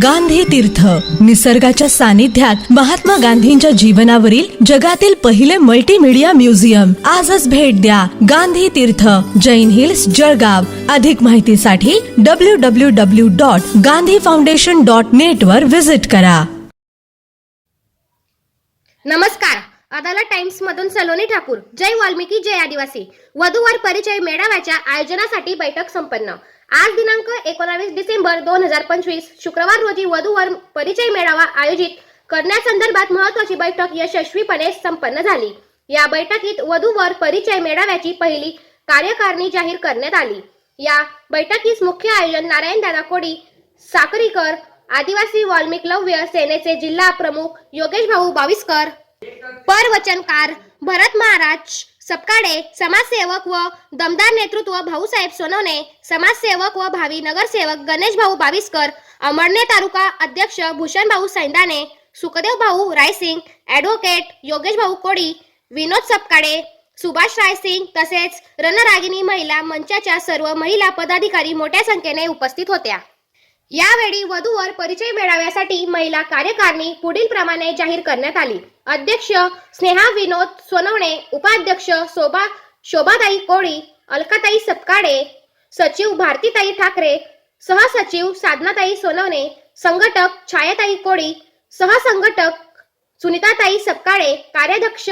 गांधी तीर्थ, निसर्गाच्या सानिध्यात महात्मा गांधींच्या जीवनावरील जगातील पहिले मल्टीमीडिया म्युझियम. आजच भेट द्या. गांधी तीर्थ, जैन हिल्स, जळगाव. अधिक माहितीसाठी www.gandhifoundation.net वर विजिट करा. नमस्कार. अदालत टाइम्स मधून सलोनी ठाकूर. जय वाल्मिकी जय आदिवासी. वधूवर परिचय मेळाव्याच्या आयोजनासाठी बैठक संपन्न. आज दिनांक 19 डिसेंबर 2025 शुक्रवार रोजी वधूवर परिचय मेळावा आयोजित करण्यासंदर्भात महत्त्वाची बैठक यशस्वीपणे संपन्न झाली. या बैठकीत वधूवर परिचय मेळाव्याची पहिली कार्यकारिणी जाहीर करण्यात आली. या बैठकीस मुख्य आयोजन नारायणदादा कोडी साकरीकर, आदिवासी वाल्मिक लव्य सेनेचे जिल्हा प्रमुख योगेश भाऊ बाविस्कर, परवचनकार भरत महाराज सपकाळे, समाजसेवक व दमदार नेतृत्व भाऊसाहेब सोनवणे, समाजसेवक व भावी नगरसेवक गणेश भाऊ बाविस्कर, अमळनेर तालुका अध्यक्ष भूषण भाऊ सैंदाने, सुखदेव भाऊ रायसिंग, ॲडव्होकेट योगेश भाऊ कोडी, विनोद सपकाळे, सुभाष रायसिंग तसेच रणरागिणी महिला मंचाच्या सर्व महिला पदाधिकारी मोठ्या संख्येने उपस्थित होत्या. यावेळी वधूवर परिचय मेळाव्यासाठी महिला कार्यकारिणी पुढील प्रमाणे जाहीर करण्यात आली. अध्यक्ष स्नेहा विनोद सोनवणे, उपाध्यक्ष शोभाताई कोळी, अलकाताई सपकाळे, सचिव भारतीताई ठाकरे, सहसचिव साधनाताई सोनवणे, संघटक छायाताई कोळी, सहसंघटक सुनीताताई सपकाळे, कार्याध्यक्ष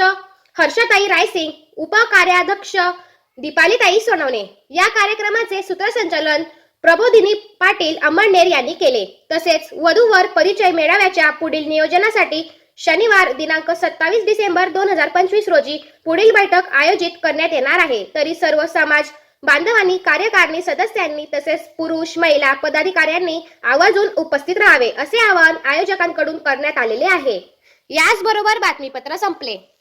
हर्षताई रायसिंग, उपकार्याध्यक्ष दीपालीताई सोनवणे. या कार्यक्रमाचे सूत्रसंचालन प्रबोधिनी पाटील अमळनेर यांनी केले. तसेच वधूवर परिचय मेळाव्याच्या पुढील नियोजनासाठी शनिवार दिनांक 27 डिसेंबर 2025 रोजी पुढील बैठक आयोजित करण्यात येणार आहे. तरी सर्व समाज बांधवांनी, कार्यकारिणी सदस्यांनी तसेच पुरुष महिला पदाधिकाऱ्यांनी आवर्जून उपस्थित राहावे असे आवाहन आयोजकांकडून करण्यात आलेले आहे. याचबरोबर बातमीपत्र संपले.